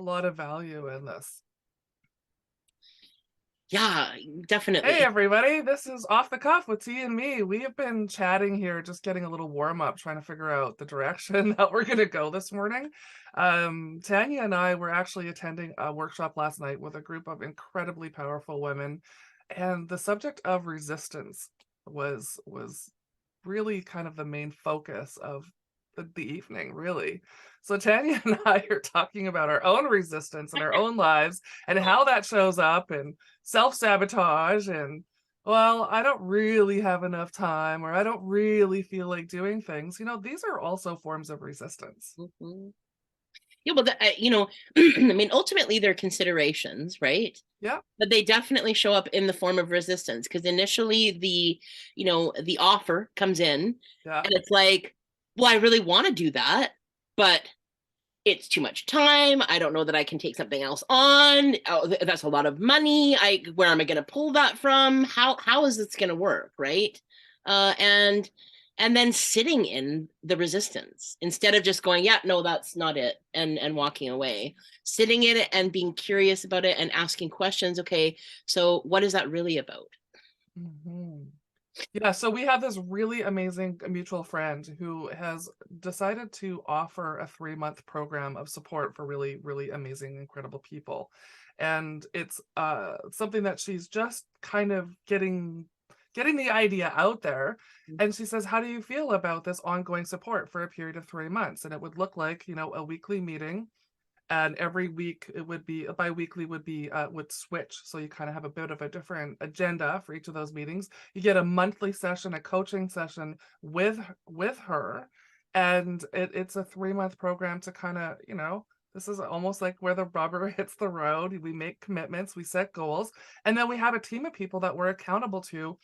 a lot of value in this. Yeah, Hey definitely. everybody, this is Off the Cuff with T and me. We have been chatting here, just getting a little warm up, trying to figure out the direction that we're gonna go this morning. Tanya and I were actually attending a workshop last night with a group of incredibly powerful women, and the subject of resistance was really kind of the main focus of the evening, really. So Tanya and I are talking about our own resistance in our own lives and how that shows up and self-sabotage and, well, I don't really have enough time or I don't really feel like doing things. These are also forms of resistance. Mhm. Yeah, well, I mean, ultimately they're considerations, right? Yeah, But they definitely show up in the form of resistance because initially the offer comes in yeah. and it's like, well, I really want to do that, but it's too much time. I don't know that I can take something else on. Oh, that's a lot of money. Where am I going to pull that from? How is this going to work, right? Uh, and and then sitting in the resistance instead of just going, yeah, no, that's not it, and walking away. Sitting in it and being curious about it and asking questions. Okay, so what is that really about? Mhm. Yeah, so we have this really amazing mutual friend who has decided to offer a 3-month program of support for really, really amazing, incredible people. And it's something that she's just kind of getting the idea out there. And she says, how do you feel about this ongoing support for a period of 3 months? And it would look like, a weekly meeting, and every week it would be bi-weekly would switch, so you kind of have a bit of a different agenda for each of those meetings. You get a monthly session, a coaching session with her, and it's a 3-month program to kind of, this is almost like where the rubber hits the road. We make commitments, we set goals, and then we have a team of people that we're accountable to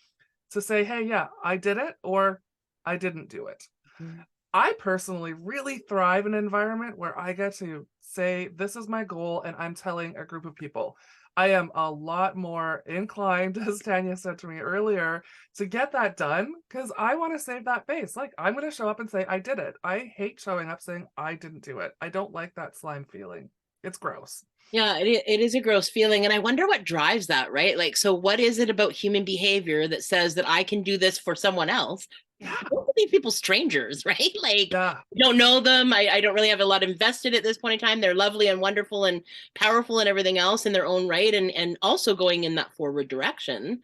say, hey, yeah, I did it or I didn't do it. Mhm. I personally really thrive in an environment where I get to say, this is my goal, and I'm telling a group of people. I am a lot more inclined, as Tanya said to me earlier, to get that done because I want to save that face. Like, I'm going to show up and say, I did it. I hate showing up saying, I didn't do it. I don't like that slime feeling. It's gross. Yeah, it is a gross feeling. And I wonder what drives that, right? Like, so what is it about human behavior that says that I can do this for someone else? Yeah. Both of these people strangers, right? Like, Yeah. I don't know them. I don't really have a lot invested at this point in time. They're lovely and wonderful and powerful and everything else in their own right, and also going in that forward direction.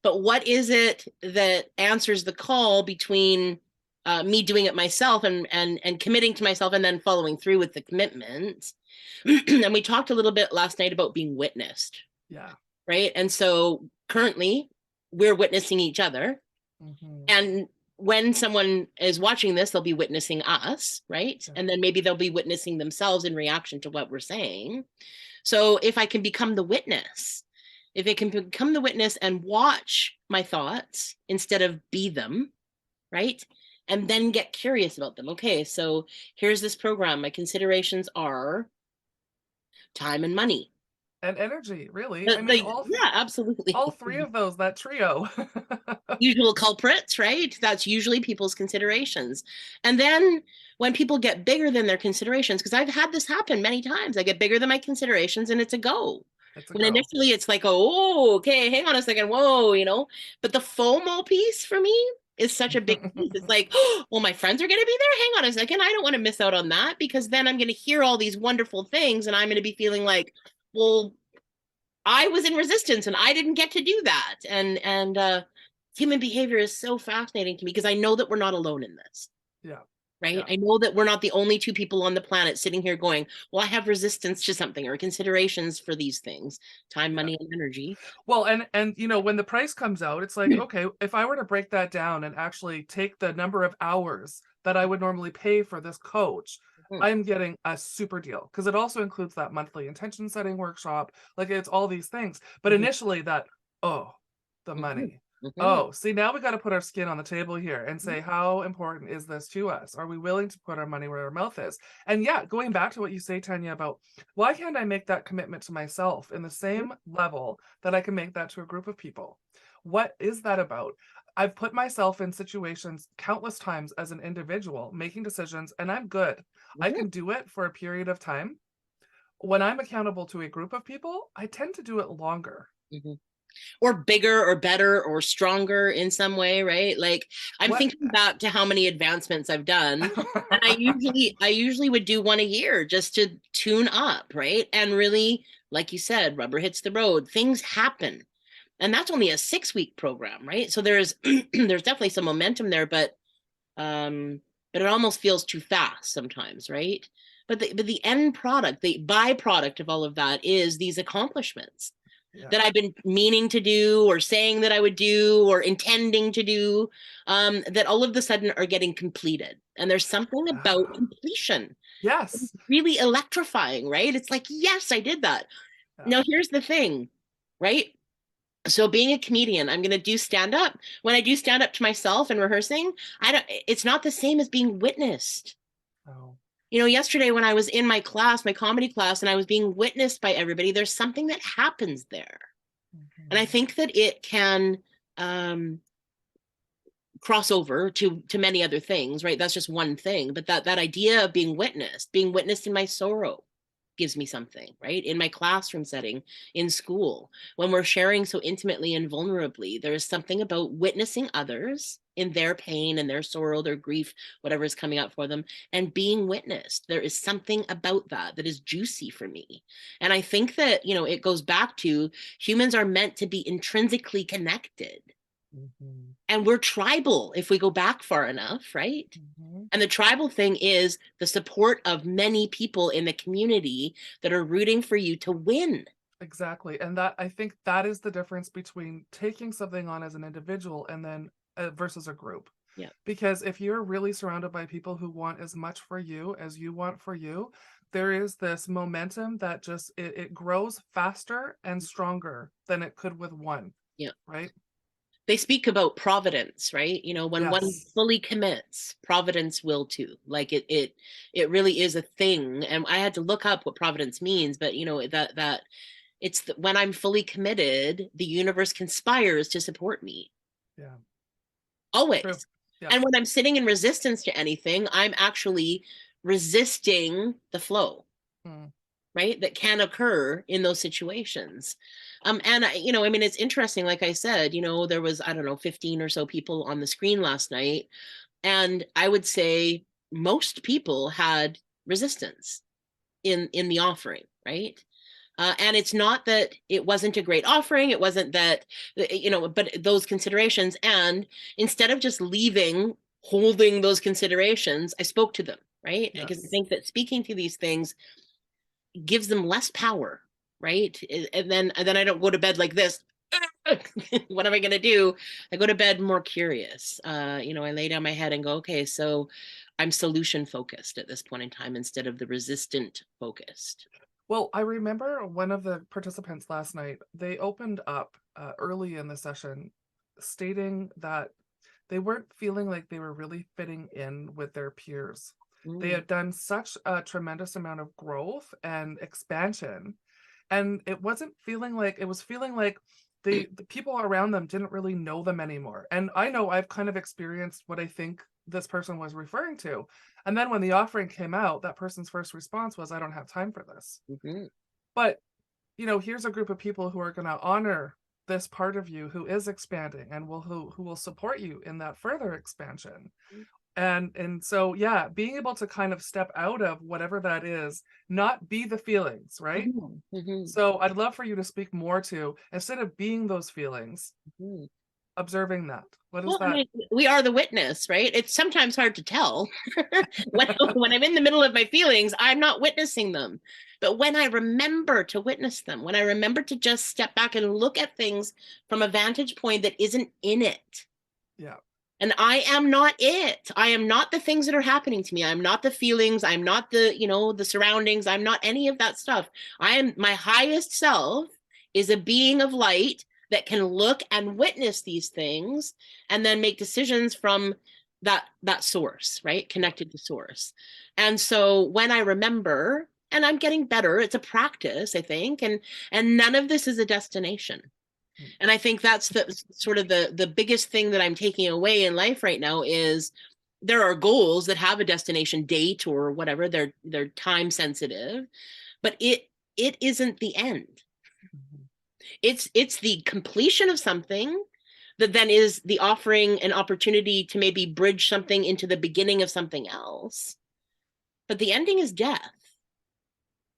But what is it that answers the call between me doing it myself and committing to myself and then following through with the commitment? And we talked a little bit last night about being witnessed, Yeah. right? And so currently we're witnessing each other. Hmm. And when someone is watching this, they'll be witnessing us, right? Yeah. And then maybe they'll be witnessing themselves in reaction to what we're saying. So if I can become the witness, if it can become the witness and watch my thoughts instead of be them, right? And then get curious about them. Okay, so here's this program. My considerations are time and money. And energy, really. I mean, Yeah, absolutely. all three of those, that trio. Usual culprits, right? That's usually people's considerations. And then when people get bigger than their considerations, because I've had this happen many times, I get bigger than my considerations and it's a go. It's a When go. initially it's like, oh, okay, hang on a second, whoa. But the FOMO piece for me is such a big piece. It's like, oh, well, my friends are going to be there. Hang on a second. I don't want to miss out on that because then I'm going to hear all these wonderful things and I'm going to be feeling like, well, I was in resistance and I didn't get to do that. And human behavior is so fascinating to me because I know that we're not alone in this, Yeah. right? Yeah. I know that we're not the only two people on the planet sitting here going, well, I have resistance to something or considerations for these things, time, Yeah. money, and energy. Well, and when the price comes out, it's like, okay, if I were to break that down and actually take the number of hours that I would normally pay for this coach, Mhm, I'm getting a super deal because it also includes that monthly intention setting workshop. Like, it's all these things. But mhm, initially that, oh, the mhm, money. mhm, Oh, see, now we got to put our skin on the table here and mhm, say, how important is this to us? Are we willing to put our money where our mouth is? And yeah, going back to what you say, Tanya, about why can't I make that commitment to myself in the same level that I can make that to a group of people? What is that about? I've put myself in situations countless times as an individual making decisions, and I'm good. I mhm, can do it for a period of time, when I'm accountable to a group of people, I tend to do it longer. Mhm. Or bigger or better or stronger in some way, right? Like I'm What? thinking back to how many advancements I've done. And I usually would do one a year just to tune up, right? And really, like you said, rubber hits the road, things happen. And that's only a 6-week program, right? So there's there's definitely some momentum there, um but it almost feels too fast sometimes, right? But the end product, the byproduct of all of that is these accomplishments Yeah. that I've been meaning to do or saying that I would do or intending to do, that all of a sudden are getting completed. And there's something about completion Yes. really electrifying, right? It's like, yes, I did that. Yeah. Now, here's the thing, right? So being a comedian, I'm going to do stand up. When I do stand up to myself and rehearsing, it's not the same as being witnessed. Oh. Yesterday when I was in my class, my comedy class, and I was being witnessed by everybody, there's something that happens there. And I Mhm. think that it can cross over to many other things, right? That's just one thing. But that idea of being witnessed in my sorrow gives me something, right? In my classroom setting, in school, when we're sharing so intimately and vulnerably, there is something about witnessing others in their pain and their sorrow, their grief, whatever is coming up for them, and being witnessed. There is something about that is juicy for me. And I think that, it goes back to humans are meant to be intrinsically connected. Mhm. And we're tribal if we go back far enough, right? Mhm. And the tribal thing is the support of many people in the community that are rooting for you to win. Exactly. And that, I think that is the difference between taking something on as an individual and then versus a group. Yeah. Because if you're really surrounded by people who want as much for you as you want for you, there is this momentum that just it grows faster and stronger than it could with one, Yeah. right? They speak about providence, right? When one Yes. fully commits, providence will too. Like it really is a thing. And I had to look up what providence means, but that it's when I'm fully committed, the universe conspires to support me. Yeah. True. Always. Yeah. And when I'm sitting in resistance to anything, I'm actually resisting the flow, Mm. right? That can occur in those situations. And I mean, it's interesting. Like I said, there was, I don't know, 15 or so people on the screen last night. And I would say most people had resistance in the offering, right? And it's not that it wasn't a great offering. It wasn't that, but those considerations. And instead of just leaving, holding those considerations, I spoke to them, right? Because I Yes. think that speaking to these things gives them less power, right? And then I don't go to bed like this. What am I going to do? I go to bed more curious. I lay down my head and go, okay, so I'm solution focused at this point in time instead of the resistant focused. Well, I remember one of the participants last night, they opened up early in the session stating that they weren't feeling like they were really fitting in with their peers. They Mm. had done such a tremendous amount of growth and expansion, and it wasn't feeling like it was feeling like the people around them didn't really know them anymore. And I know I've kind of experienced what I think this person was referring to. And then when the offering came out, that person's first response was, I don't have time for this. Mm-hmm. But, here's a group of people who are going to honor this part of you who is expanding and who will support you in that further expansion. And so yeah, being able to kind of step out of whatever that is, not be the feelings, right? Mm-hmm. Mm-hmm. So I'd love for you to speak more to, instead of being those feelings, Mm-hmm. observing that. What is Well, I that? mean, we are the witness, right? It's sometimes hard to tell. when I'm in the middle of my feelings, I'm not witnessing them. But when I remember to witness them, when I remember to just step back and look at things from a vantage point that isn't in it, Yeah. and I am not it. I am not the things that are happening to me. I'm not the feelings. I'm not the surroundings. I'm not any of that stuff. I am my highest self is a being of light that can look and witness these things and then make decisions from that source, right? Yeah. Connected to source. And so when I remember, and I'm getting better, it's a practice, I think, and none of this is a destination. Mm. And I think that's the sort of the biggest thing that I'm taking away in life right now is there are goals that have a destination date or whatever, they're time sensitive, but it isn't the end. Mhm. It's the completion of something that then is the offering an opportunity to maybe bridge something into the beginning of something else. But the ending is death.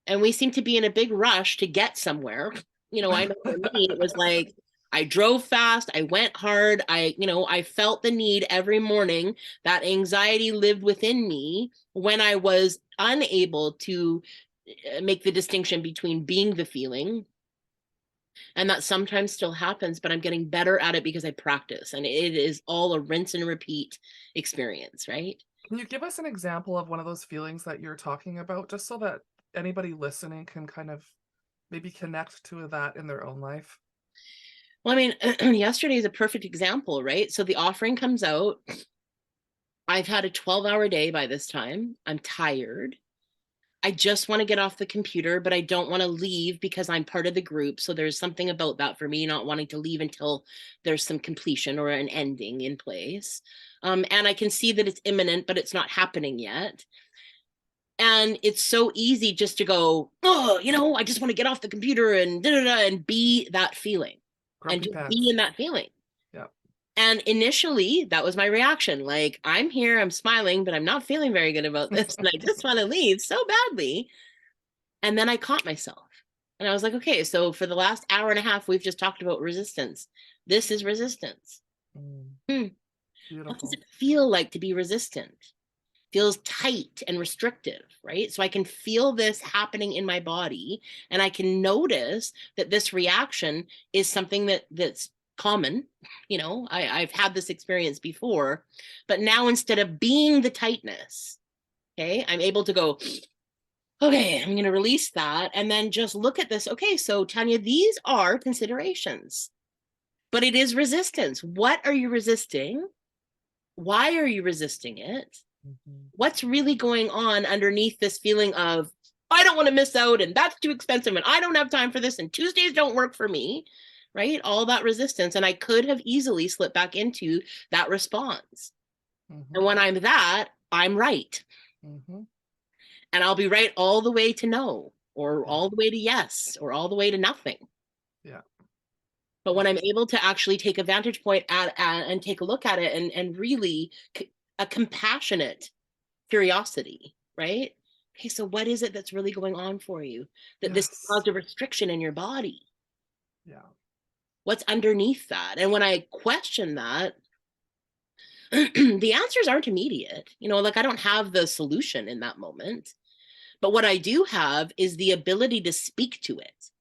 And we seem to be in a big rush to get somewhere. I know for me, it was like I drove fast, I went hard, I felt the need every morning. That anxiety lived within me when I was unable to make the distinction between being the feeling. And that sometimes still happens, but I'm getting better at it because I practice, and it is all a rinse and repeat experience, right? Can you give us an example of one of those feelings that you're talking about, just so that anybody listening can kind of maybe connect to that in their own life? Well, I mean, yesterday is a perfect example, right? So the offering comes out. I've had a 12-hour day by this time. I'm tired. I just want to get off the computer, but I don't want to leave because I'm part of the group. So there's something about that for me, not wanting to leave until there's some completion or an ending in place. And I can see that it's imminent, but it's not happening yet. And it's so easy just to go, oh, I just want to get off the computer and and be that feeling and Grumpy just be pants. in that feeling. Yeah. And initially, that was my reaction. Like, I'm here, I'm smiling, but I'm not feeling very good about this. And I just want to leave so badly. And then I caught myself. And I was like, okay, so for the last hour and a half, we've just talked about resistance. This is resistance. Mm, Hmm. What does beautiful. it feel like to be resistant? Feels tight and restrictive, right? So I can feel this happening in my body, and I can notice that this reaction is something that's common. I've had this experience before, but now instead of being the tightness, okay, I'm able to go, okay, I'm going to release that and then just look at this. Okay, so Tanya, these are considerations, but it is resistance. What are you resisting? Why are you resisting it? Mhm. What's really going on underneath this feeling of, I don't want to miss out, and that's too expensive, and I don't have time for this, and Tuesdays don't work for me, right? All that resistance. And I could have easily slipped back into that response. And Mhm. when I'm that, I'm right. Mhm. And I'll be right all the way to no, or Yeah. all the way to yes, or all the way to nothing. Yeah. But Yeah. when I'm able to actually take a vantage point at and take a look at it, and really a compassionate curiosity, right? Okay, so what is it that's really going on for you that this Yes. caused a restriction in your body? Yeah. What's underneath that? And when I question that, the answers aren't immediate. Like, I don't have the solution in that moment. But what I do have is the ability to speak to it.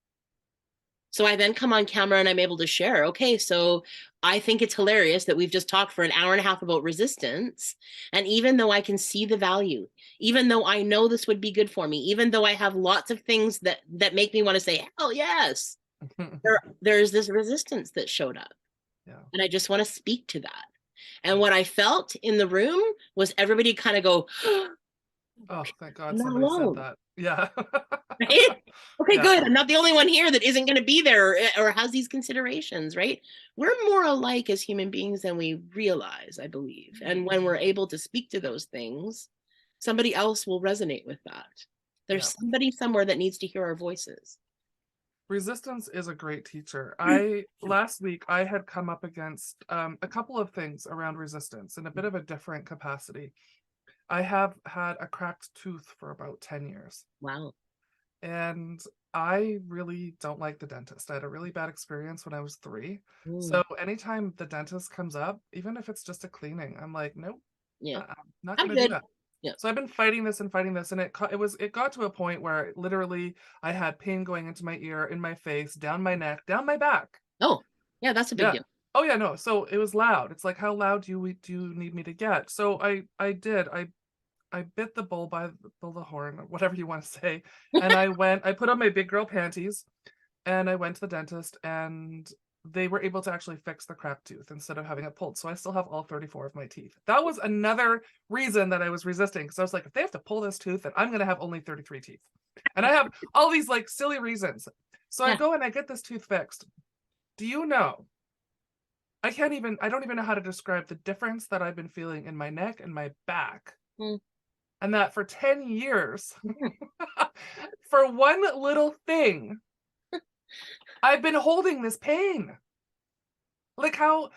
So I then come on camera and I'm able to share, okay, so I think it's hilarious that we've just talked for an hour and a half about resistance. And even though I can see the value, even though I know this would be good for me, even though I have lots of things that make me want to say, hell yes, there's this resistance that showed up. Yeah. And I just want to speak to that. And what I felt in the room was everybody kind of go, Oh, thank God I'm not somebody said alone. that. Yeah. Right? Okay, Yeah. good. I'm not the only one here that isn't going to be there, or has these considerations, right? We're more alike as human beings than we realize, I believe. And when we're able to speak to those things, somebody else will resonate with that. There's Yeah. somebody somewhere that needs to hear our voices. Resistance is a great teacher. I last week I had come up against a couple of things around resistance in a bit of a different capacity. I have had a cracked tooth for about 10 years. Wow. And I really don't like the dentist. I had a really bad experience when I was 3. Mm, So anytime the dentist comes up, even if it's just a cleaning, I'm like, nope, yeah. not I'm gonna do good. that. Yeah. So I've been fighting this and fighting this, and it got to a point where literally I had pain going into my ear, in my face, down my neck, down my back. Oh, yeah, that's a big Yeah. deal. Oh yeah, no. So it was loud. It's like, how loud do you need me to get? So I did. I bit the bull by the horn, or whatever you want to say. And I put on my big girl panties and I went to the dentist, and they were able to actually fix the cracked tooth instead of having it pulled. So I still have all 34 of my teeth. That was another reason that I was resisting, because I was like, if they have to pull this tooth, then I'm going to have only 33 teeth. And I have all these like silly reasons. So I Yeah. go and I get this tooth fixed. Do you know? I don't even know how to describe the difference that I've been feeling in my neck and my back Mm. and that for 10 years, Mhm. for one little thing, I've been holding this pain. Like how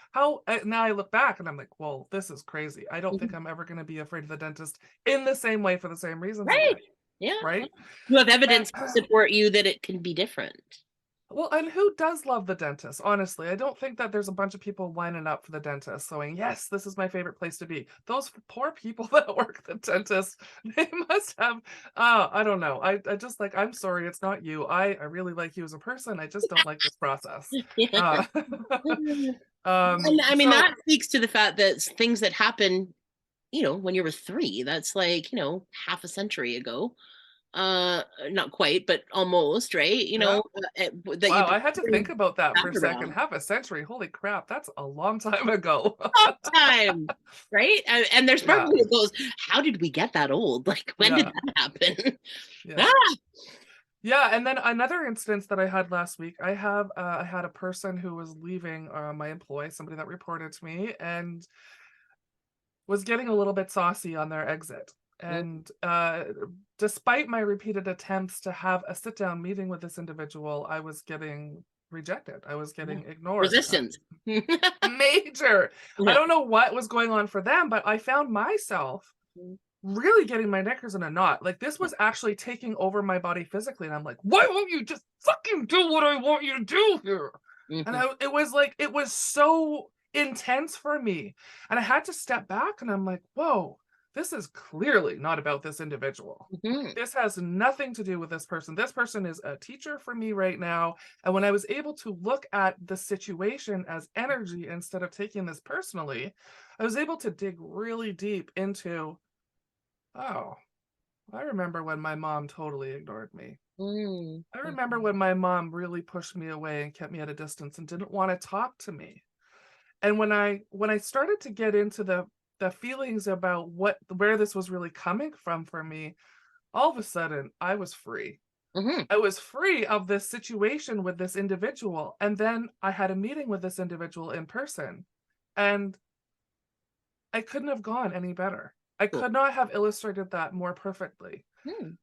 now I look back and I'm like, well, this is crazy. I don't think Mhm. I'm ever going to be afraid of the dentist in the same way for the same reasons Right. again, Yeah. right? You have And evidence to support you that it can be different. well, and who does love the dentist? Honestly, I don't think that there's a bunch of people lining up for the dentist saying, "Yes, this is my favorite place to be." Those poor people that work at the dentist, they must have I don't know. I just like, I'm sorry, it's not you. I really like you as a person. I just don't like this process. Yeah. Uh And I mean, so that speaks to the fact that things that happen, when you were 3, that's like, half a century ago. Not quite, but almost, right? yeah. That you Wow, I had to think about that for a that second. around Half a century. Holy crap, that's a long time ago. all time, right? And there's part of Yeah. me that goes, how did we get that old? Like, when did Yeah. that happen? Yeah. Ah! Yeah, and then another instance that I had last week, I had a person who was leaving my employ, somebody that reported to me, and was getting a little bit saucy on their exit. Mm, And despite my repeated attempts to have a sit down meeting with this individual, I was getting rejected. I was yeah. getting ignored. Resistance. Major. I Yeah. don't know what was going on for them, but I found myself really getting my knickers in a knot. Like, this was actually taking over my body physically, and I'm like, "Why won't you just fucking do what I want you to do here?" And Mhm. it was like, it was so intense for me, and I had to step back, and I'm like, "Whoa, this is clearly not about this individual. Mhm. This has nothing to do with this person. This person is a teacher for me right now." And when I was able to look at the situation as energy instead of taking this personally, I was able to dig really deep into, oh, I remember when my mom totally ignored me. Mm, I remember mhm. when my mom really pushed me away and kept me at a distance and didn't want to talk to me. And when I started to get into the feelings about where this was really coming from for me, all of a sudden I was free. Mhm. I was free of this situation with this individual. And then I had a meeting with this individual in person. And I couldn't have gone any better. I Cool. could not have illustrated that more perfectly. Mm,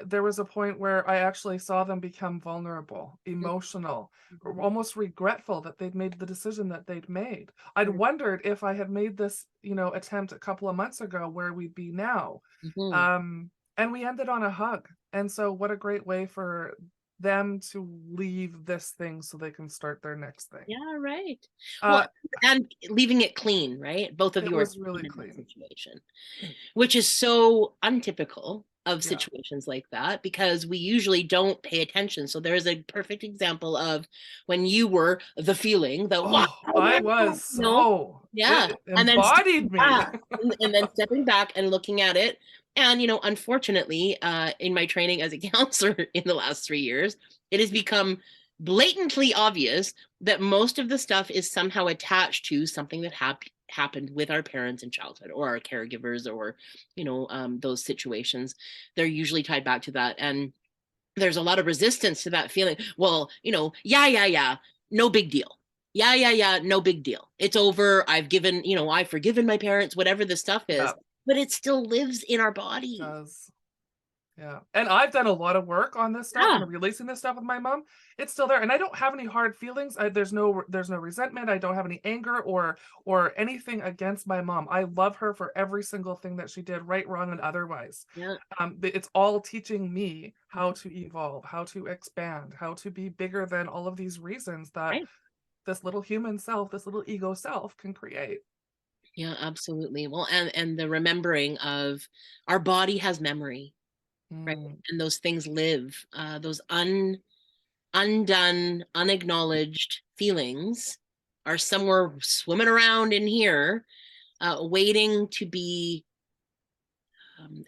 There was a point where I actually saw them become vulnerable, mm, emotional, or mhm, almost regretful that they'd made the decision that they'd made. I'd mm, wondered if I had made this, attempt a couple of months ago, where we'd be now. mhm. Um, and we ended on a hug. And so what a great way for them to leave this thing so they can start their next thing. Yeah, right. Well, Uh, and leaving it clean, right? Both of it you are was really clean in that clean. situation, which is so untypical of Yeah. situations like that because we usually don't pay attention. So there's a perfect example of when you were the feeling that, wow, Oh, I was so, yeah, it and then stepping embodied me. back, and then stepping back and looking at it. And unfortunately, in my training as a counselor in the last 3 years, it has become blatantly obvious that most of the stuff is somehow attached to something that happened with our parents in childhood or our caregivers or those situations. They're usually tied back to that, and there's a lot of resistance to that feeling. Well, yeah, no big deal. Yeah, no big deal. It's over. I've forgiven my parents, whatever the stuff is, Yeah, but it still lives in our body. does. Yeah, and I've done a lot of work on this stuff Yeah. and releasing this stuff with my mom. It's still there, and I don't have any hard feelings. There's no resentment. I don't have any anger or anything against my mom. I love her for every single thing that she did, right, wrong, and otherwise. Yeah. It's all teaching me how to evolve, how to expand, how to be bigger than all of these reasons that Right. this little human self, this little ego self can create. Yeah, absolutely. Well, and the remembering of our body has memory, right? Mm, And those things live. Those undone, unacknowledged feelings are somewhere swimming around in here, waiting to be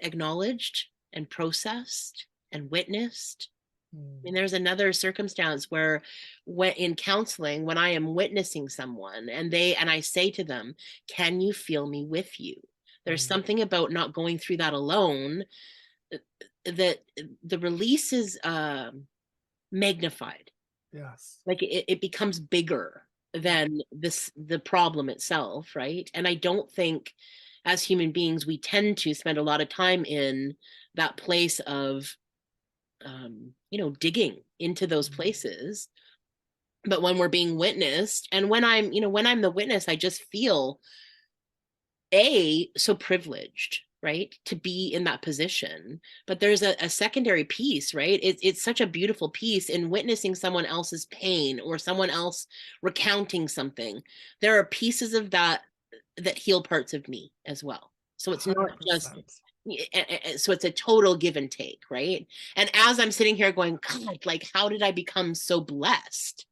acknowledged and processed and witnessed. I mm, mean, there's another circumstance where when in counseling, when I am witnessing someone and I say to them, can you feel me with you? There's mm. something about not going through that alone, uh, that the release is magnified. Yes. Like it becomes bigger Yeah. than the problem itself, right? And I don't think as human beings, we tend to spend a lot of time in that place of, digging into those places. But when we're being witnessed, and when I'm the witness, I just feel so privileged, right, to be in that position. But there's a secondary piece, right? It's such a beautiful piece in witnessing someone else's pain or someone else recounting something. There are pieces of that heal parts of me as well. So it's not just 100%. so it's a total give and take, right? And as I'm sitting here going, God, like, how did I become so blessed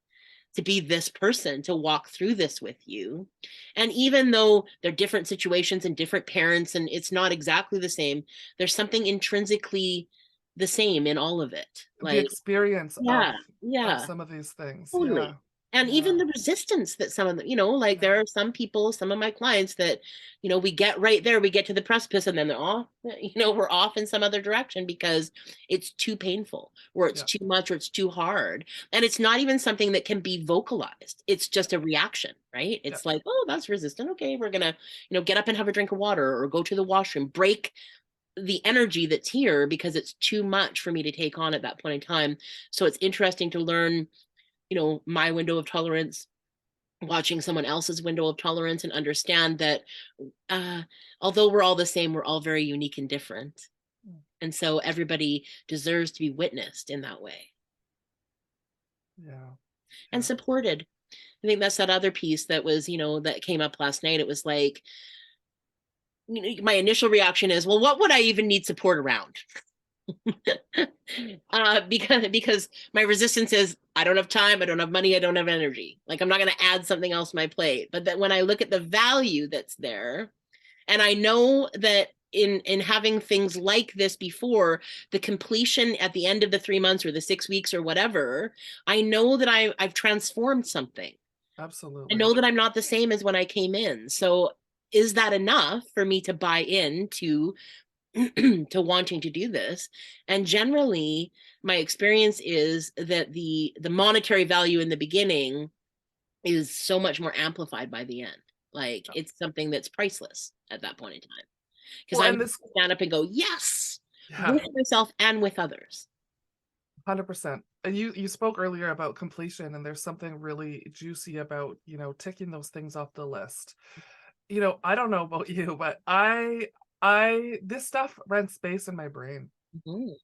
to be this person, to walk through this with you? And even though they're different situations and different parents, and it's not exactly the same, there's something intrinsically the same in all of it. The Like, experience yeah, of yeah. some of these things. Yeah. Totally. And Yeah. even the resistance that some of the, like Yeah. there are some people, some of my clients that, we get right there, we get to the precipice and then they're off, we're off in some other direction because it's too painful or it's Yeah. too much or it's too hard. And it's not even something that can be vocalized. It's just a reaction, right? It's Yeah. like, oh, that's resistant. Okay, we're gonna, get up and have a drink of water or go to the washroom, break the energy that's here because it's too much for me to take on at that point in time. So it's interesting to learn, my window of tolerance, watching someone else's window of tolerance, and understand that although we're all the same, we're all very unique and different. And so everybody deserves to be witnessed in that way Yeah. and supported. I think that's that other piece that was, that came up last night. It was like, my initial reaction is, well, what would I even need support around? Because my resistance is, I don't have time, I don't have money, I don't have energy. Like, I'm not going to add something else to my plate. But that when I look at the value that's there, and I know that in having things like this before, the completion at the end of the 3 months or the 6 weeks or whatever, I know that I've transformed something. I Absolutely. know that I'm not the same as when I came in. So is that enough for me to buy into to wanting to do this? And generally my experience is that the monetary value in the beginning is so much more amplified by the end. Like, it's something that's priceless at that point in time, because Well, I'm and this, stand up and go, yes, yeah, with myself and with others. 100%. And you spoke earlier about completion, and there's something really juicy about, ticking those things off the list. I don't know about you, but this stuff rents space in my brain. Mhm.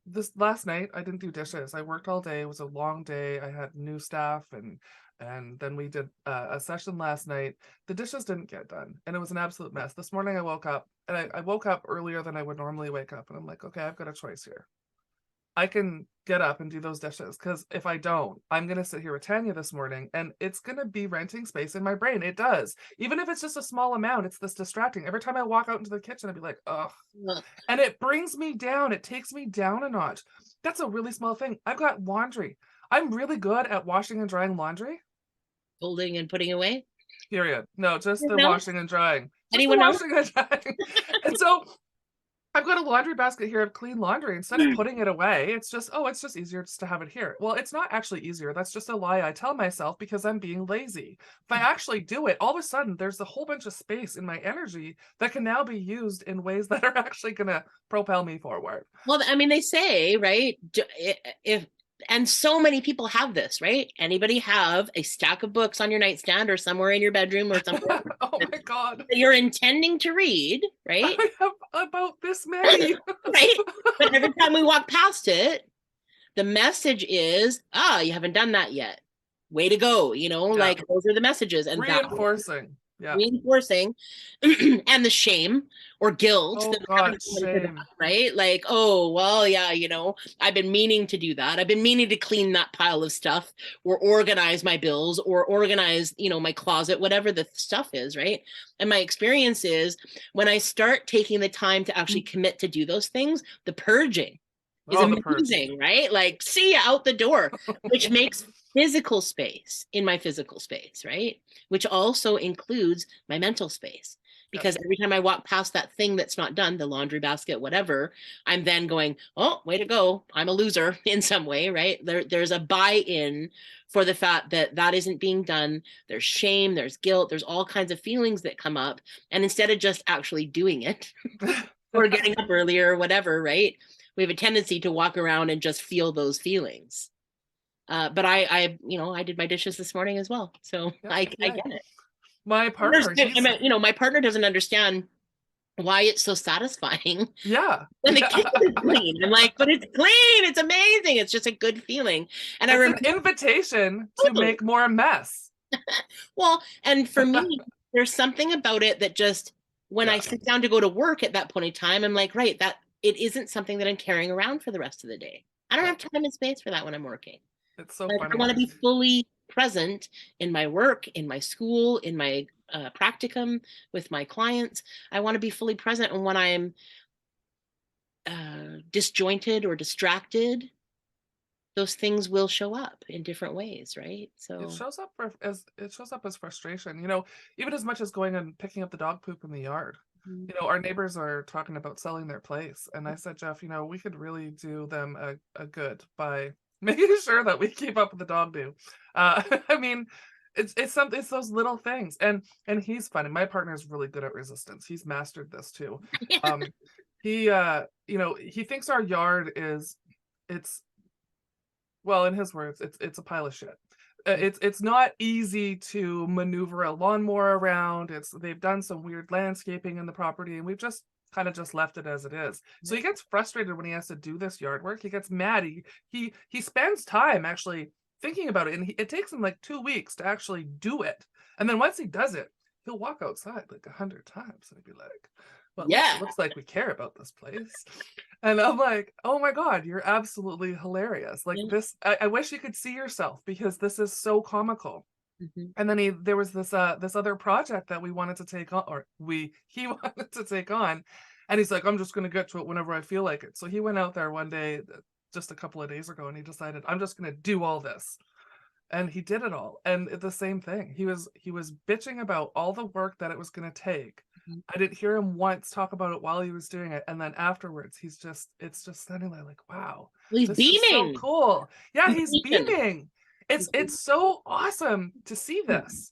This last night I didn't do dishes. I worked all day. It was a long day. I had new staff, and then we did a session last night. The dishes didn't get done and it was an absolute mess. This morning I woke up, and I woke up earlier than I would normally wake up, and I'm like, okay, I've got a choice here. I can get up and do those dishes, because if I don't, I'm going to sit here with Tanya this morning and it's going to be renting space in my brain. It does. Even if it's just a small amount, it's this distracting. Every time I walk out into the kitchen, I'd be like, ugh. Ugh. And it brings me down. It takes me down a notch. That's a really small thing. I've got laundry. I'm really good at washing and drying laundry. Folding and putting away. Period. No, just the No? washing and drying. Just the Anyone else? washing and drying. And so I've got a laundry basket here of clean laundry. Instead of putting it away, it's just easier just to have it here. Well, it's not actually easier. That's just a lie I tell myself because I'm being lazy. If I actually do it, all of a sudden there's a whole bunch of space in my energy that can now be used in ways that are actually going to propel me forward. Well, I mean, they say, right, if and so many people have this, right? Anybody have a stack of books on your nightstand or somewhere in your bedroom or somewhere Oh my God. that you're intending to read, right? I have about this many. Right? But every time we walk past it, the message is, you haven't done that yet. Way to go. Like, those are the messages. And that Reinforcing. Yeah. reinforcing and the shame or guilt Oh that we God, haven't gone into that, shame. right? Like, oh, well, yeah, I've been meaning to do that. I've been meaning to clean that pile of stuff or organize my bills or organize, my closet, whatever the stuff is, right? And my experience is, when I start taking the time to actually commit to do those things, the purging is Oh, the purge. amazing, right? Like, see you out the door, which makes physical space in my physical space, right? Which also includes my mental space. because every time I walk past that thing that's not done, the laundry basket, whatever, I'm then going, oh, way to go. I'm a loser in some way, right? There's a buy-in for the fact that that isn't being done. There's shame, there's guilt, there's all kinds of feelings that come up. And instead of just actually doing it or getting up earlier or whatever, right? We have a tendency to walk around and just feel those feelings. But I did my dishes this morning as well. So I get it. My partner, My partner doesn't understand why it's so satisfying. Yeah. When the kitchen is clean. I'm like, but it's clean. It's amazing. It's just a good feeling. And it's an invitation to make more mess. Well, and for me, there's something about it that just, when I sit down to go to work at that point in time, I'm like, right, that it isn't something that I'm carrying around for the rest of the day. I don't have time and space for that when I'm working. It's so funny. I want to be fully present in my work, in my school, in my practicum with my clients. I want to be fully present. And when I'm disjointed or distracted, those things will show up in different ways, right? So it shows up as frustration, even as much as going and picking up the dog poop in the yard. Our neighbors are talking about selling their place, and I said, Jeff, we could really do them a good by making sure that we keep up with the dog do. I mean, it's those little things, and he's funny. My partner is really good at resistance. He's mastered this too. He thinks our yard well, in his words, it's a pile of shit. It's not easy to maneuver a lawnmower around. They've done some weird landscaping in the property, and we've just kind of just left it as it is. So he gets frustrated when he has to do this yard work. He gets mad. He spends time actually thinking about it, and it takes him like 2 weeks to actually do it. And then once he does it, he'll walk outside like 100 times and be like, well, it looks like we care about this place. And I'm like, oh my God, you're absolutely hilarious. Like this, I wish you could see yourself, because this is so comical. And then there was this other project that we wanted to take on, or he wanted to take on. And he's like, I'm just going to get to it whenever I feel like it. So he went out there one day, just a couple of days ago, and he decided, I'm just going to do all this. And he did it all. And the same thing. He was bitching about all the work that it was going to take. I didn't hear him once talk about it while he was doing it. And then afterwards, it's just standing there like, wow, he's beaming. So cool. Yeah, he's beaming. It's so awesome to see this.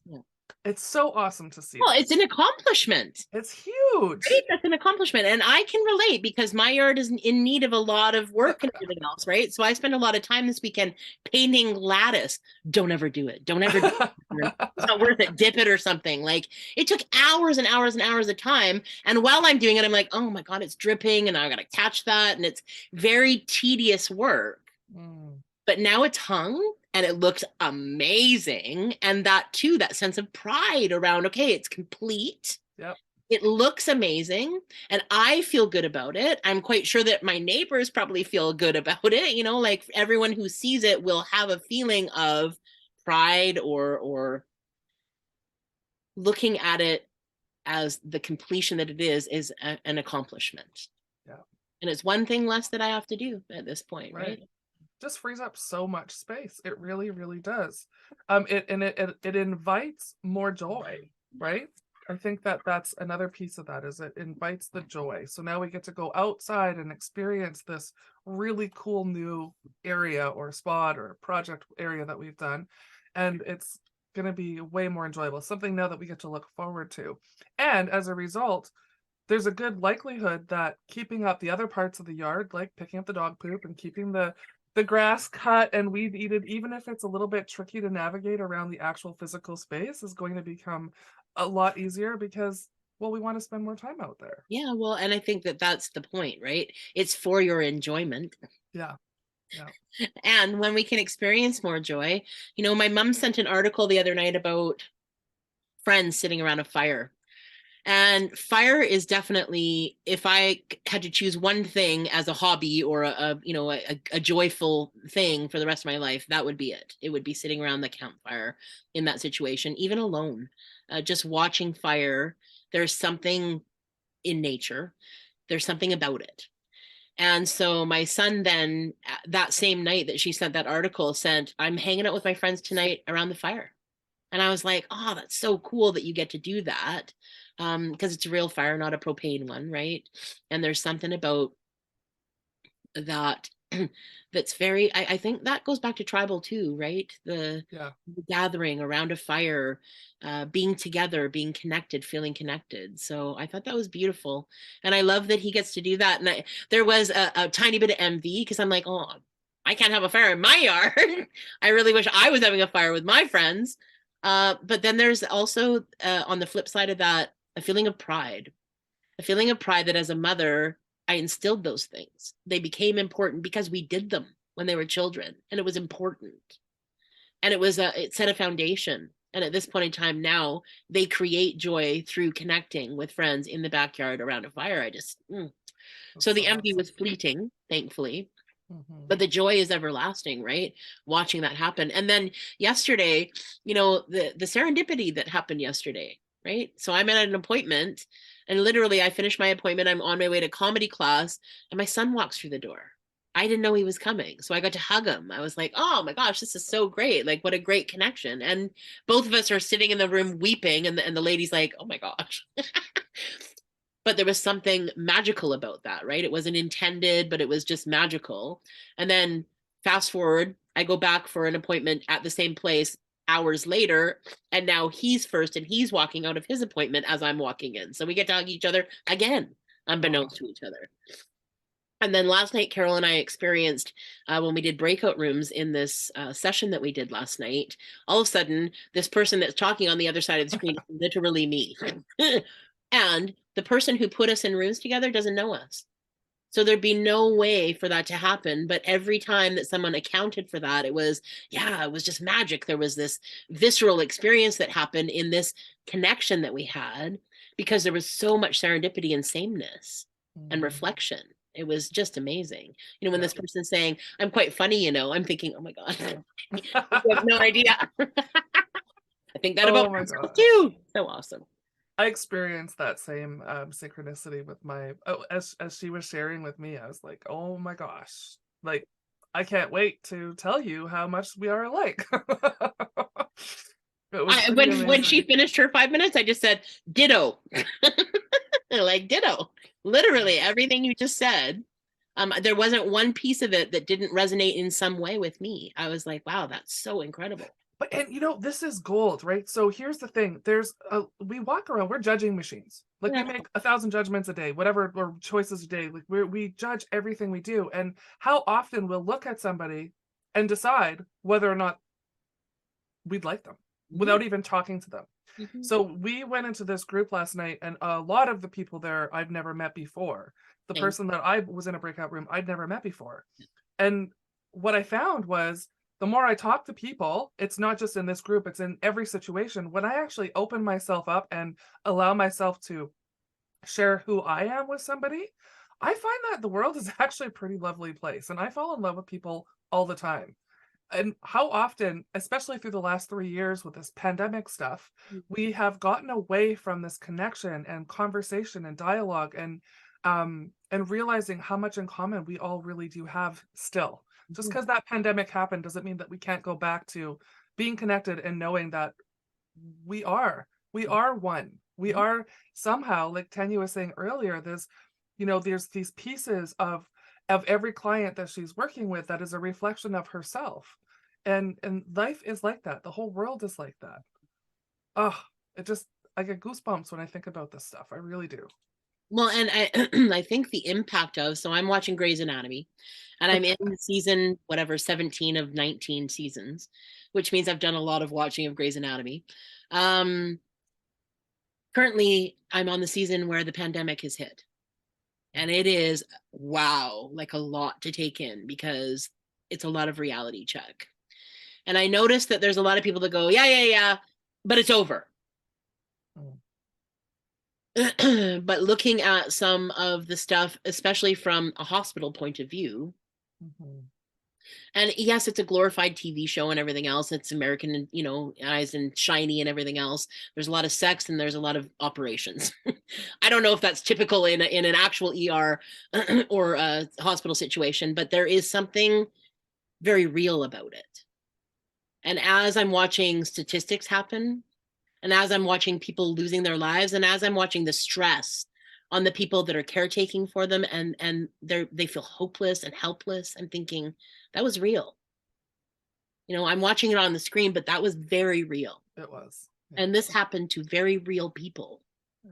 It's so awesome to see. Well, it's an accomplishment. It's huge. Right? That's an accomplishment. And I can relate, because my yard is in need of a lot of work and everything else, right? So I spend a lot of time this weekend painting lattice. Don't ever do it. Don't ever do it. It's not worth it. Dip it or something. Like, it took hours and hours and hours of time. And while I'm doing it, I'm like, oh my God, it's dripping, and I got to catch that. And it's very tedious work. But now it's hung, and it looks amazing. And that too, that sense of pride around, okay, it's complete. Yep. It looks amazing, and I feel good about it. I'm quite sure that my neighbors probably feel good about it. Like everyone who sees it will have a feeling of pride or looking at it as the completion that it is an accomplishment. Yeah. And it's one thing less that I have to do at this point, right? Just frees up so much space. It really, really does. It invites more joy, right? I think that's another piece of that, is it invites the joy. So now we get to go outside and experience this really cool new area or spot or project area that we've done. And it's going to be way more enjoyable. Something now that we get to look forward to. And as a result, there's a good likelihood that keeping up the other parts of the yard, like picking up the dog poop and keeping the grass cut and weed eaten, even if it's a little bit tricky to navigate around the actual physical space, is going to become a lot easier, because, well, we want to spend more time out there. Yeah, well, and I think that's the point, right? It's for your enjoyment. Yeah. And when we can experience more joy, my mom sent an article the other night about friends sitting around a fire. And fire is definitely, if I had to choose one thing as a hobby or a joyful thing for the rest of my life, that would be it. It would be sitting around the campfire in that situation, even alone, just watching fire. There's something in nature. There's something about it. And so my son then, that same night that she sent that article, sent, I'm hanging out with my friends tonight around the fire. And I was like, oh, that's so cool that you get to do that. because it's a real fire, not a propane one, right? And there's something about that that's very, I think that goes back to tribal too, right? Yeah. The gathering around a fire, being together, being connected, feeling connected. So I thought that was beautiful, and I love that he gets to do that. And there was a tiny bit of envy because I'm like, oh, I can't have a fire in my yard. I really wish I was having a fire with my friends. But then there's also, on the flip side of that, a feeling of pride that as a mother, I instilled those things. They became important because we did them when they were children, and it was important. And it set a foundation. And at this point in time now, they create joy through connecting with friends in the backyard around a fire. So That's the so envy awesome. was fleeting, thankfully, Hmm. but the joy is everlasting, right? Watching that happen. And then yesterday, the serendipity that happened yesterday, right? So I'm at an appointment, and literally I finished my appointment, I'm on my way to comedy class, and my son walks through the door. I didn't know he was coming, so I got to hug him. I was like, oh my gosh, this is so great. Like, what a great connection. And both of us are sitting in the room weeping, and the lady's like, oh my gosh. But there was something magical about that, right? It wasn't intended, but it was just magical. And then fast forward, I go back for an appointment at the same place hours later, and now he's first, and he's walking out of his appointment as I'm walking in. So we get to hug each other again, Oh, unbeknownst to each other. And then last night, Carol and I experienced, when we did breakout rooms in this session that we did last night, all of a sudden, this person that's talking on the other side of the screen is literally me. And the person who put us in rooms together doesn't know us. So there'd be no way for that to happen. But every time that someone accounted for that, it was just magic. There was this visceral experience that happened in this connection that we had because there was so much serendipity and sameness and mhm. reflection. It was just amazing. When Yeah. this person's saying, I'm quite funny, I'm thinking, oh my God, you have no idea. I think that about Oh my myself gosh. too. So awesome. I experienced that same synchronicity with my as she was sharing with me. I was like, oh my gosh, like I can't wait to tell you how much we are alike. It was I pretty when she amazing. finished her 5 minutes, I just said ditto. Like ditto. Yeah. Literally everything you just said. There wasn't one piece of it that didn't resonate in some way with me. I was like, wow, that's so incredible. But and this is gold, right? So here's the thing: we walk around, we're judging machines. Like we Yeah. make 1,000 judgments a day, whatever, or choices a day. Like we judge everything we do, and how often we'll look at somebody and decide whether or not we'd like them without even talking to them. Mm-hmm. So we went into this group last night, and a lot of the people there I've never met before. The Same. person that I was in a breakout room, I'd never met before. And what I found was the more I talk to people, it's not just in this group, it's in every situation. When I actually open myself up and allow myself to share who I am with somebody, I find that the world is actually a pretty lovely place. And I fall in love with people all the time. And how often, especially through the last 3 years with this pandemic stuff, we have gotten away from this connection and conversation and dialogue and realizing how much in common we all really do have still. Just Mm-hmm. because that pandemic happened doesn't mean that we can't go back to being connected and knowing that we are one. We Mm-hmm. are somehow, like Tanya was saying earlier, there's these pieces of every client that she's working with that is a reflection of herself. And life is like that. The whole world is like that. Oh, I get goosebumps when I think about this stuff. I really do. Well, and I think the impact of, so I'm watching Grey's Anatomy, and I'm in season whatever 17 of 19 seasons, which means I've done a lot of watching of Grey's Anatomy. Um, Currently, I'm on the season where the pandemic has hit, and it is, wow, like a lot to take in because it's a lot of reality check. And I noticed that there's a lot of people that go, yeah, yeah, yeah, but it's over. Mm. But looking at some of the stuff, especially from a hospital point of view, Mhm. and yes, it's a glorified TV show and everything else. It's American, eyes and shiny and everything else. There's a lot of sex and there's a lot of operations. I don't know if that's typical in an actual ER or a hospital situation, but there is something very real about it. And as I'm watching statistics happen, And as I'm watching people losing their lives, and as I'm watching the stress on the people that are caretaking for them, and they feel hopeless and helpless, I'm thinking that was real. You know, I'm watching it on the screen, but that was very real. It was. Yeah. And this happened to very real people. Yeah.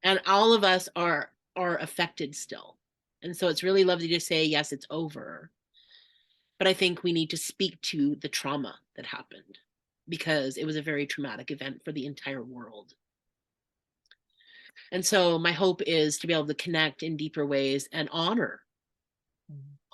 And all of us are affected still. And so it's really lovely to say, yes, it's over. But I think we need to speak to the trauma that happened, because it was a very traumatic event for the entire world. And so my hope is to be able to connect in deeper ways and honor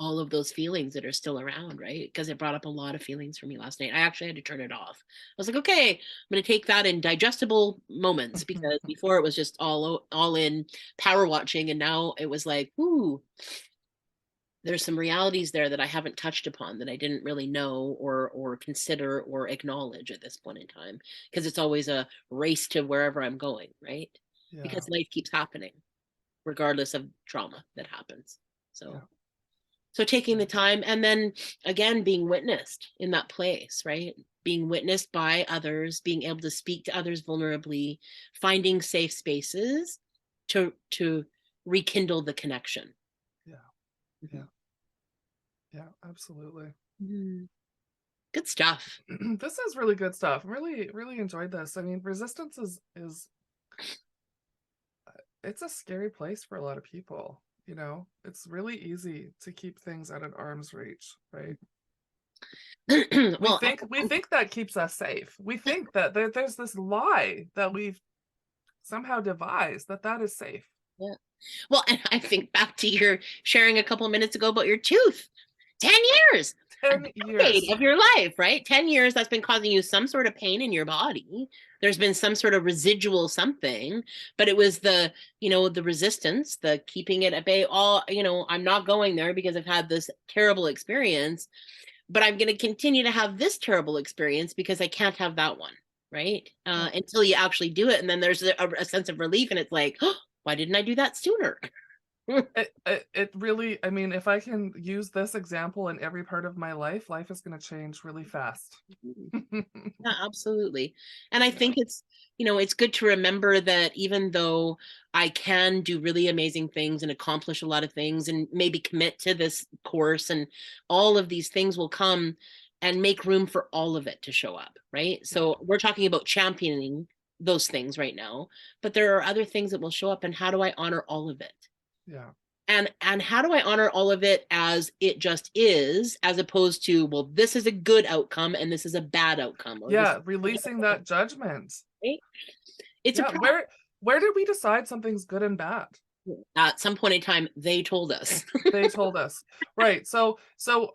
all of those feelings that are still around, right? Because it brought up a lot of feelings for me last night. I actually had to turn it off. I was like, okay, I'm going to take that in digestible moments, because before it was just all in power watching, and now it was like, ooh, there's some realities there that I haven't touched upon, that I didn't really know or consider or acknowledge at this point in time, because it's always a race to wherever I'm going, right? Yeah. Because life keeps happening regardless of trauma that happens. So Yeah. So taking the time, and then again, being witnessed in that place, right? Being witnessed by others, being able to speak to others vulnerably, finding safe spaces to rekindle the connection. Yeah. Yeah. Yeah, absolutely. Good stuff. This is really good stuff. Really, really enjoyed this. I mean, resistance is it's a scary place for a lot of people. You know, it's really easy to keep things at an arm's reach, right? Well, we think that keeps us safe. We think that there's this lie that we've somehow devised that is safe. yeah. Well, and I think back to your sharing a couple of minutes ago about your tooth. 10 years. 10 years of your life, right? 10 years that's been causing you some sort of pain in your body. There's been some sort of residual something, but it was the, you know, the resistance, the keeping it at bay, all, you know, I'm not going there because I've had this terrible experience, but I'm going to continue to have this terrible experience because I can't have that one, right? Until you actually do it. And then there's a sense of relief, and it's like, oh, why didn't I do that sooner? It really, I mean, if I can use this example in every part of my life is going to change really fast. Yeah, absolutely. And I think it's, you know, it's good to remember that even though I can do really amazing things and accomplish a lot of things and maybe commit to this course, and all of these things will come, and make room for all of it to show up, right? So we're talking about championing those things right now, but there are other things that will show up, and how do I honor all of it? Yeah. And how do I honor all of it as it just is, as opposed to, well, this is a good outcome and this is a bad outcome. Yeah, releasing that judgment. Right? It's where did we decide something's good and bad? At some point in time, they told us. They told us. Right. So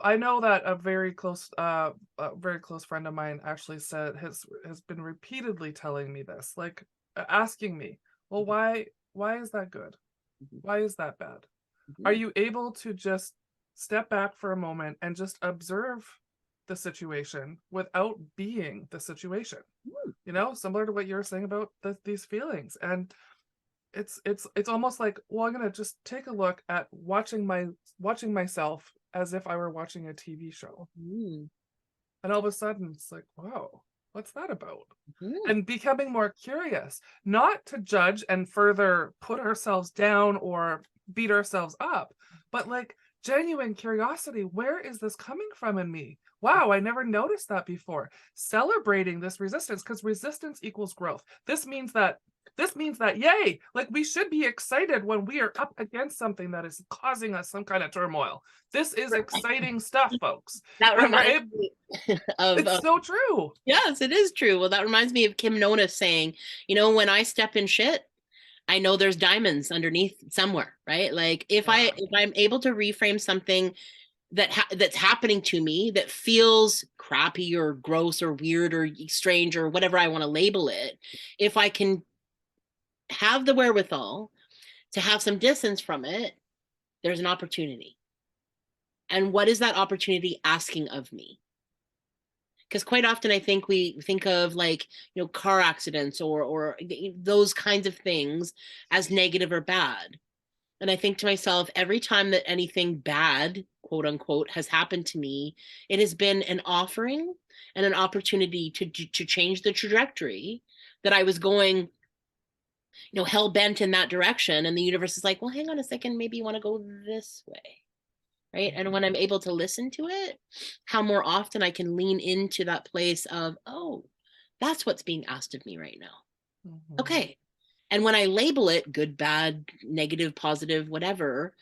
I know that a very close friend of mine actually said has been repeatedly telling me this, like asking me, well, why is that good? Why is that bad? Are you able to just step back for a moment and just observe the situation without being the situation? You know, similar to what you were saying about these feelings. And it's almost like, well, I'm gonna just take a look at watching myself as if I were watching a TV show. And all of a sudden it's like, wow, what's that about? And becoming more curious, not to judge and further put ourselves down or beat ourselves up, but like genuine curiosity. Where is this coming from in me? Wow, I never noticed that before. Celebrating this resistance, because resistance equals growth. This means that yay, like we should be excited when we are up against something that is causing us some kind of turmoil. This is exciting stuff, folks. That reminds me of it's so true. Yes, it is true. Well, that reminds me of Kim Nonis saying, you know, when I step in shit, I know there's diamonds underneath somewhere, right? Like if I'm able to reframe something that's happening to me that feels crappy or gross or weird or strange or whatever I want to label it, if I can have the wherewithal to have some distance from it, there's an opportunity. And what is that opportunity asking of me? Because quite often I think we think of, like, you know, car accidents or those kinds of things as negative or bad. And I think to myself, every time that anything bad, quote unquote, has happened to me, it has been an offering and an opportunity to change the trajectory that I was going, hell bent in that direction. And the universe is like, well, hang on a second, maybe you want to go this way. Right. And when I'm able to listen to it, how more often I can lean into that place of, oh, that's what's being asked of me right now. Mhm. Okay. And when I label it good, bad, negative, positive, whatever,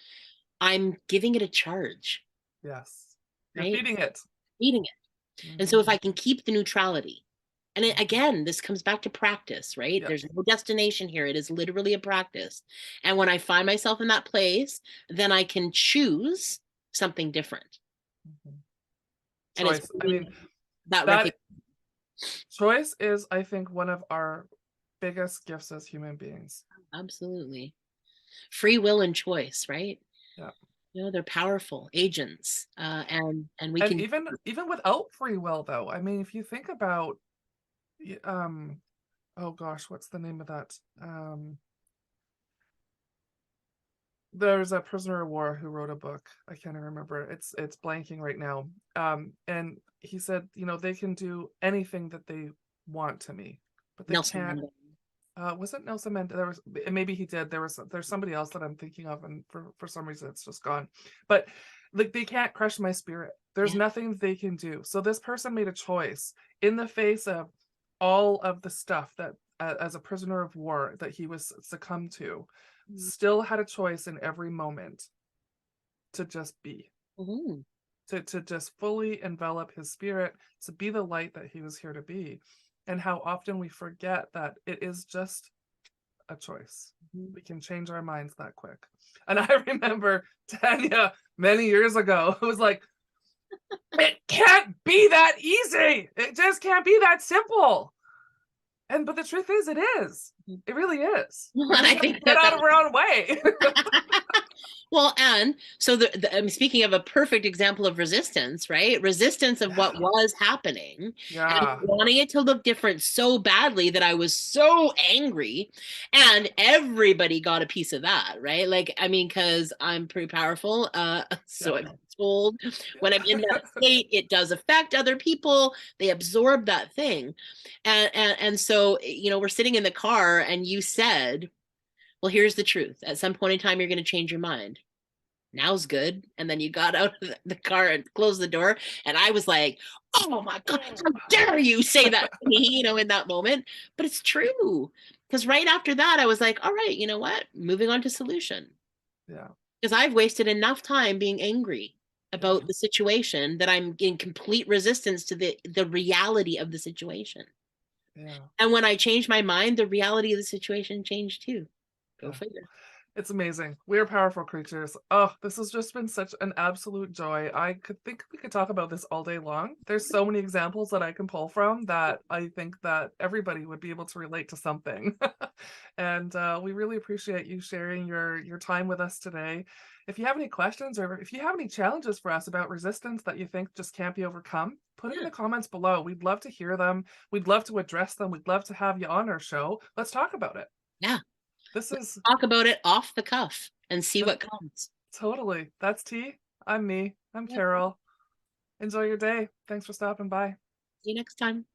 I'm giving it a charge. Yes. You're Right. feeding it. Feeding it. And so if Mhm. I can keep the neutrality, and again, this comes back to practice, right? Yep. There's no destination here. It is literally a practice. And when I find myself in that place, then I can choose something different. Mhm. And it's Choice. I mean, that that choice is, I think, one of our biggest gifts as human beings. absolutely. Free will and choice, right? Yeah. They're powerful agents. And we And can even without free will, though, I mean, if you think about, oh gosh, what's the name of that? There's a prisoner of war who wrote a book. I can't even remember. It's blanking right now. And he said, they can do anything that they want to me, but they Nelson can't. Mandela. Was it Nelson Mandela? Maybe he did. There's somebody else that I'm thinking of, and for some reason it's just gone. But like, they can't crush my spirit. There's Yeah. nothing they can do. So this person made a choice in the face of all of the stuff that, as a prisoner of war, that he was succumbed to, still had a choice in every moment to just be, Mhm. to just fully envelop his spirit, to be the light that he was here to be. And how often we forget that it is just a choice. Mhm. We can change our minds that quick. And I remember Tanya many years ago, it was like, it can't be that easy. It just can't be that simple. But the truth is, it is. It really is. We Well, and just I have to think get out that of our own way. well, and so I'm speaking of a perfect example of resistance, right? Resistance of what Yeah. was happening and Yeah. wanting it to look different so badly that I was so angry, and everybody got a piece of that, right? Like, I mean, because I'm pretty powerful, so Yep. I'm told when I'm in Yeah. that state, it does affect other people. They absorb that thing, and so we're sitting in the car, and you said, well, here's the truth. At some point in time, you're going to change your mind. Now's good. And then you got out of the car and closed the door. And I was like, oh my God, how dare you say that to me, in that moment. But it's true. Because right after that, I was like, all right, you know what? Moving on to solution. Yeah. Because I've wasted enough time being angry Yeah. about the situation that I'm in complete resistance to the reality of the situation. Yeah. And when I changed my mind, the reality of the situation changed too. Go Yeah. figure. It's amazing. We're powerful creatures. Oh, this has just been such an absolute joy. I could think we could talk about this all day long. There's so many examples that I can pull from that I think that everybody would be able to relate to something. And we really appreciate you sharing your time with us today. If you have any questions or if you have any challenges for us about resistance that you think just can't be overcome, put it in the comments below. We'd love to hear them. We'd love to address them. We'd love to have you on our show. Let's talk about it. Yeah. This is Talk about it off the cuff and see what comes. totally. That's T. I'm me. I'm Yep. Carol. Enjoy your day. Thanks for stopping by. See you next time.